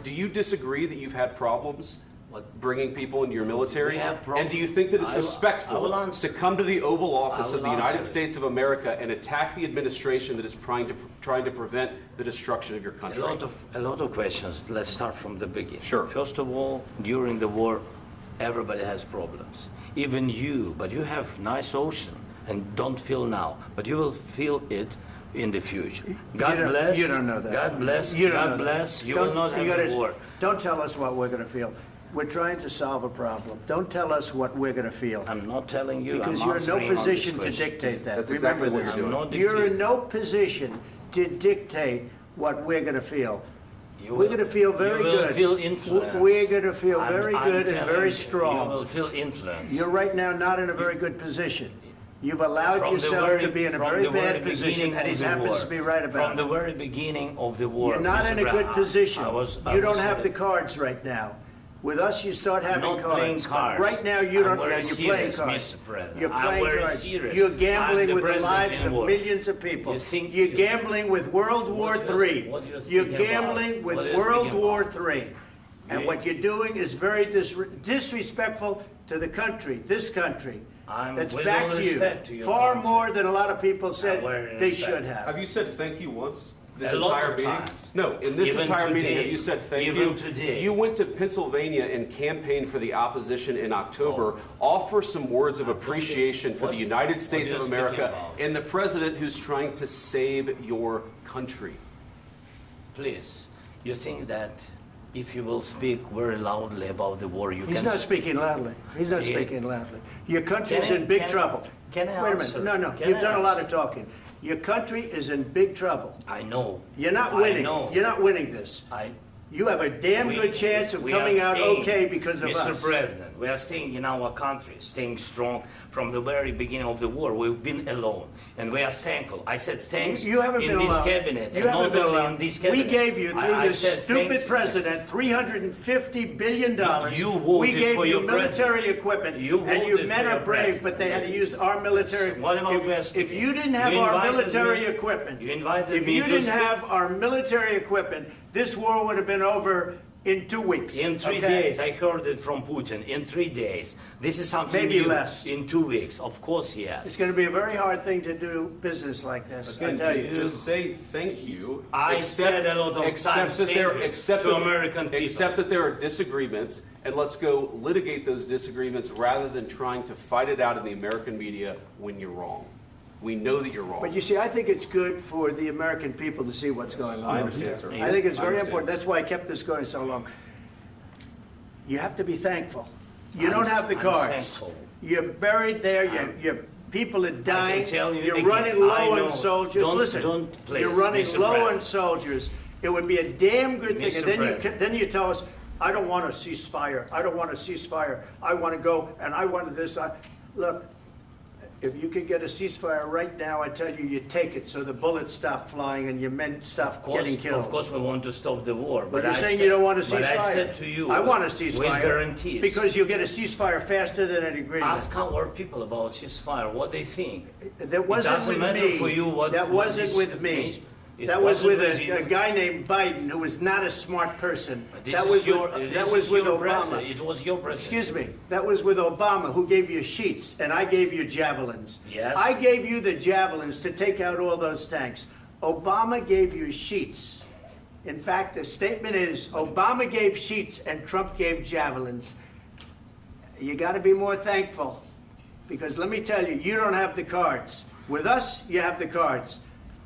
Speaker 14: Do you disagree that you've had problems bringing people into your military? And do you think that it's respectful to come to the Oval Office of the United States of America and attack the administration that is trying to prevent the destruction of your country?
Speaker 2: A lot of questions. Let's start from the beginning.
Speaker 14: Sure.
Speaker 2: First of all, during the war, everybody has problems, even you, but you have nice ocean and don't feel now, but you will feel it in the future. God bless.
Speaker 1: You don't know that.
Speaker 2: God bless.
Speaker 1: You don't
Speaker 2: God
Speaker 1: know
Speaker 2: bless.
Speaker 1: that.
Speaker 2: You will not have a war.
Speaker 1: Don't tell us what we're going to feel. We're trying to solve a problem. Don't tell us what we're going to feel.
Speaker 2: I'm not telling you.
Speaker 1: Because
Speaker 2: I'm
Speaker 1: you're in no
Speaker 2: answering on
Speaker 1: position
Speaker 2: this
Speaker 1: to
Speaker 2: question.
Speaker 1: dictate that.
Speaker 14: That's
Speaker 1: Remember
Speaker 14: exactly what
Speaker 1: this.
Speaker 14: you're doing.
Speaker 1: You're in no position to dictate what we're going to feel.
Speaker 2: You
Speaker 1: We're going to feel very
Speaker 2: you will
Speaker 1: good.
Speaker 2: Feel influenced.
Speaker 1: We're going to feel very
Speaker 2: I'm
Speaker 1: good and
Speaker 2: telling
Speaker 1: very
Speaker 2: you,
Speaker 1: strong.
Speaker 2: You will feel influenced.
Speaker 1: You're right now not in a very good position. You've allowed yourself to be in a very bad position, and he happens to be right about it.
Speaker 2: From the very beginning of the war.
Speaker 1: You're not in a good position.
Speaker 2: I
Speaker 1: You don't have the cards right now. With us, you start having
Speaker 2: I'm not playing
Speaker 1: cards.
Speaker 2: cards.
Speaker 1: Right now, you don't.
Speaker 2: I'm very
Speaker 1: You're playing
Speaker 2: serious,
Speaker 1: cards.
Speaker 2: Mr. President.
Speaker 1: You're
Speaker 2: I'm
Speaker 1: playing
Speaker 2: very
Speaker 1: cards.
Speaker 2: serious.
Speaker 1: You're
Speaker 2: I'm
Speaker 1: gambling
Speaker 2: the
Speaker 1: with the
Speaker 2: president
Speaker 1: lives
Speaker 2: in
Speaker 1: of
Speaker 2: war.
Speaker 1: millions of people.
Speaker 2: You think
Speaker 1: You're
Speaker 2: you-
Speaker 1: gambling with World War III.
Speaker 2: what you're
Speaker 1: You're
Speaker 2: thinking
Speaker 1: gambling
Speaker 2: about?
Speaker 1: with
Speaker 2: What you're
Speaker 1: World
Speaker 2: thinking
Speaker 1: War
Speaker 2: about?
Speaker 1: III. And what you're doing is very disrespectful to the country, this country. That's
Speaker 2: with
Speaker 1: back
Speaker 2: all
Speaker 1: to you.
Speaker 2: respect to your
Speaker 1: Far
Speaker 2: country.
Speaker 1: more than a lot of people said
Speaker 2: very
Speaker 1: they
Speaker 2: respect.
Speaker 1: should have.
Speaker 14: Have you said thank you once? This
Speaker 2: A lot
Speaker 14: entire
Speaker 2: of
Speaker 14: meeting?
Speaker 2: times.
Speaker 14: No, in this
Speaker 2: Even
Speaker 14: entire meeting,
Speaker 2: today.
Speaker 14: have you said thank
Speaker 2: Even
Speaker 14: you?
Speaker 2: today.
Speaker 14: You went to Pennsylvania and campaigned for the opposition in October. Offer some words of appreciation for the United States
Speaker 2: what
Speaker 14: of
Speaker 2: are you speaking
Speaker 14: America
Speaker 2: about?
Speaker 14: and the president who's trying to save your country.
Speaker 2: Please, you think that if you will speak very loudly about the war, you
Speaker 1: He's
Speaker 2: can...
Speaker 1: not speaking loudly. He's not
Speaker 2: Yeah.
Speaker 1: speaking loudly. Your country's
Speaker 2: Can I-
Speaker 1: in big
Speaker 2: can-
Speaker 1: trouble.
Speaker 2: Can I
Speaker 1: Wait a
Speaker 2: answer?
Speaker 1: minute. No,
Speaker 2: Can
Speaker 1: you've
Speaker 2: I
Speaker 1: done a lot
Speaker 2: answer?
Speaker 1: of talking. Your country is in big trouble.
Speaker 2: I know.
Speaker 1: You're not
Speaker 2: I
Speaker 1: winning.
Speaker 2: know.
Speaker 1: You're not winning this. You have a damn good chance of
Speaker 2: we are
Speaker 1: coming out
Speaker 2: staying,
Speaker 1: okay because of
Speaker 2: Mr.
Speaker 1: us.
Speaker 2: President, we are staying in our country, staying strong from the very beginning of the war. We've been alone, and we are thankful. I said thanks
Speaker 1: You haven't
Speaker 2: in
Speaker 1: been
Speaker 2: this
Speaker 1: alone.
Speaker 2: cabinet,
Speaker 1: You
Speaker 2: and
Speaker 1: haven't
Speaker 2: not
Speaker 1: been
Speaker 2: only
Speaker 1: alone.
Speaker 2: in this cabinet.
Speaker 1: We gave you, through
Speaker 2: I
Speaker 1: this
Speaker 2: said thank
Speaker 1: stupid
Speaker 2: you.
Speaker 1: president, $350 billion.
Speaker 2: You voted
Speaker 1: we gave
Speaker 2: for
Speaker 1: you
Speaker 2: your
Speaker 1: military
Speaker 2: president.
Speaker 1: equipment,
Speaker 2: You
Speaker 1: and you
Speaker 2: voted
Speaker 1: men
Speaker 2: for
Speaker 1: are
Speaker 2: your
Speaker 1: brave,
Speaker 2: president.
Speaker 1: but they had to use our military.
Speaker 2: What about West
Speaker 1: If you didn't have
Speaker 2: You
Speaker 1: our
Speaker 2: invited
Speaker 1: military
Speaker 2: me-
Speaker 1: equipment,
Speaker 2: You invited
Speaker 1: if
Speaker 2: me
Speaker 1: you
Speaker 2: to
Speaker 1: didn't
Speaker 2: speak.
Speaker 1: have our military equipment, this war would have been over in 2 weeks.
Speaker 2: In 3
Speaker 1: okay?
Speaker 2: days, I heard it from Putin. In 3 days, this is something
Speaker 1: Maybe
Speaker 2: new.
Speaker 1: less.
Speaker 2: In 2 weeks, of course, yes.
Speaker 1: It's going to be a very hard thing to do business like this. I
Speaker 14: Again,
Speaker 1: tell you.
Speaker 14: just say thank you.
Speaker 2: I said a lot of times
Speaker 14: that
Speaker 2: thank
Speaker 14: there,
Speaker 2: you
Speaker 14: accept
Speaker 2: to
Speaker 14: that-
Speaker 2: American people.
Speaker 14: Accept that there are disagreements, and let's go litigate those disagreements rather than trying to fight it out in the American media when you're wrong. We know that you're wrong.
Speaker 1: But you see, I think it's good for the American people to see what's going on.
Speaker 14: I understand, sir.
Speaker 1: I think it's
Speaker 14: I
Speaker 1: very
Speaker 14: understand.
Speaker 1: important. That's why I kept this going so long. You have to be thankful. You don't have the
Speaker 2: I'm
Speaker 1: cards.
Speaker 2: thankful.
Speaker 1: You're buried there. Your people are dying.
Speaker 2: tell you
Speaker 1: You're
Speaker 2: again,
Speaker 1: running
Speaker 2: I
Speaker 1: low
Speaker 2: know.
Speaker 1: on soldiers.
Speaker 2: Don't-
Speaker 1: Listen,
Speaker 2: don't, please,
Speaker 1: you're running
Speaker 2: Mr.
Speaker 1: low on
Speaker 2: President.
Speaker 1: soldiers. It would be a damn good thing.
Speaker 2: Mr.
Speaker 1: And then
Speaker 2: President.
Speaker 1: then you tell us, I don't want a ceasefire. I don't want a ceasefire. I want to go and I want this. Look. If you could get a ceasefire right now, I tell you, you take it so the bullets stop flying and your men stop getting killed.
Speaker 2: Of course, we want to stop the war.
Speaker 1: But you're
Speaker 2: I
Speaker 1: saying
Speaker 2: said-
Speaker 1: you don't want a ceasefire.
Speaker 2: But I said to you,
Speaker 1: I want a ceasefire.
Speaker 2: with guarantees.
Speaker 1: Because you'll get a ceasefire faster than an agreement.
Speaker 2: Ask our people about ceasefire, what they think.
Speaker 1: That wasn't
Speaker 2: it doesn't
Speaker 1: with
Speaker 2: matter
Speaker 1: me.
Speaker 2: for you what
Speaker 1: That
Speaker 2: what
Speaker 1: wasn't
Speaker 2: is-
Speaker 1: with me.
Speaker 2: It
Speaker 1: That was
Speaker 2: wasn't
Speaker 1: with
Speaker 2: you.
Speaker 1: a guy named Biden, who was not a smart person.
Speaker 2: This
Speaker 1: That
Speaker 2: is
Speaker 1: was
Speaker 2: your,
Speaker 1: with,
Speaker 2: this
Speaker 1: that was
Speaker 2: is
Speaker 1: with
Speaker 2: your
Speaker 1: Obama.
Speaker 2: president. It was your president.
Speaker 1: Excuse me. That was with Obama, who gave you sheets, and I gave you javelins.
Speaker 2: Yes.
Speaker 1: I gave you the javelins to take out all those tanks. Obama gave you sheets. In fact, the statement is, Obama gave sheets and Trump gave javelins. You got to be more thankful, because let me tell you, you don't have the cards. With us, you have the cards.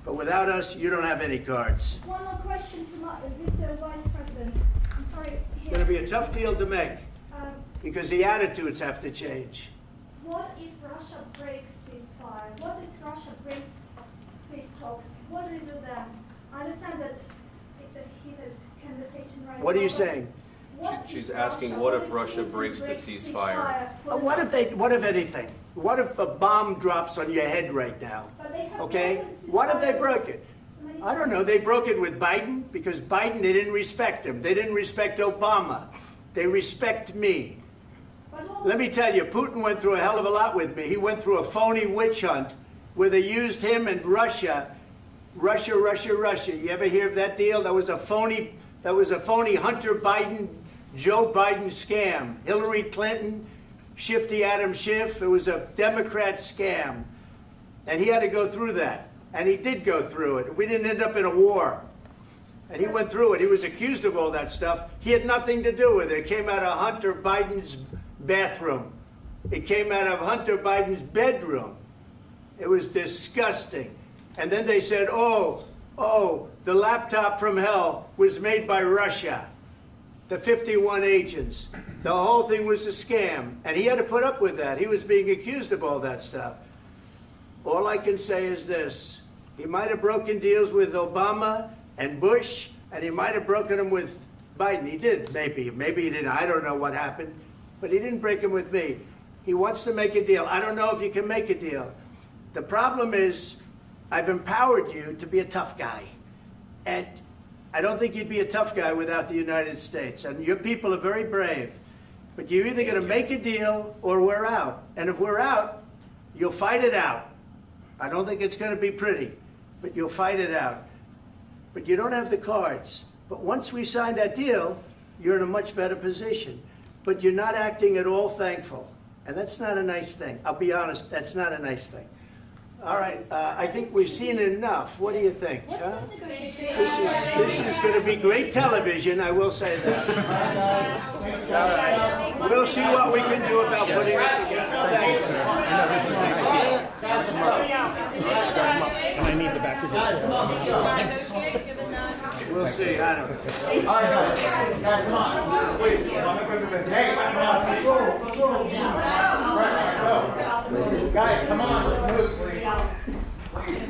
Speaker 1: But without us, you don't have any cards.
Speaker 9: One more question to Mr. Vice President. I'm sorry.
Speaker 1: It's going to be a tough deal to make,
Speaker 9: Um,
Speaker 1: because the attitudes have to change.
Speaker 9: What if Russia breaks ceasefire? What if Russia breaks peace talks? What do you do then? I understand that it's a heated conversation right now.
Speaker 1: What are you
Speaker 9: but
Speaker 1: saying?
Speaker 9: what
Speaker 14: She's
Speaker 9: if
Speaker 14: asking, what if
Speaker 9: Putin
Speaker 14: Russia breaks the
Speaker 9: breaks
Speaker 14: ceasefire?
Speaker 1: What if anything? What if a bomb drops on your head right now?
Speaker 9: But they have
Speaker 1: Okay?
Speaker 9: broken ceasefire
Speaker 1: What if they broke it?
Speaker 9: many
Speaker 1: I don't know. They broke it with Biden, because Biden, they didn't respect him. They didn't respect Obama. They respect me. Let me tell you, Putin went through a hell of a lot with me. He went through a phony witch hunt where they used him and Russia. Russia. You ever hear of that deal? That was a phony Hunter Biden, Joe Biden scam. Hillary Clinton, Shifty Adam Schiff. It was a Democrat scam. And he had to go through that. And he did go through it. We didn't end up in a war. And he went through it. He was accused of all that stuff. He had nothing to do with it. It came out of Hunter Biden's bathroom. It came out of Hunter Biden's bedroom. It was disgusting. And then they said, oh, the laptop from hell was made by Russia. The 51 agents. The whole thing was a scam. And he had to put up with that. He was being accused of all that stuff. All I can say is this. He might have broken deals with Obama and Bush, and he might have broken them with Biden. He did, maybe. Maybe he didn't. I don't know what happened. But he didn't break them with me. He wants to make a deal. I don't know if you can make a deal. The problem is, I've empowered you to be a tough guy. And I don't think you'd be a tough guy without the United States. And your people are very brave. But you're either going to make a deal or we're out. And if we're out, you'll fight it out. I don't think it's going to be pretty, but you'll fight it out. But you don't have the cards. But once we sign that deal, you're in a much better position. But you're not acting at all thankful. And that's not a nice thing. I'll be honest, that's not a nice thing. All right, I think we've seen enough. What do you think? Huh? This is going to be great television, I will say that. All right. We'll see what we can do about putting it together. Thank you, sir.
Speaker 7: I know this is I need the back of this.
Speaker 1: We'll see. I don't know.
Speaker 4: All right, guys, come on. Wait, hey, let's go. Guys, come on, let's move, please.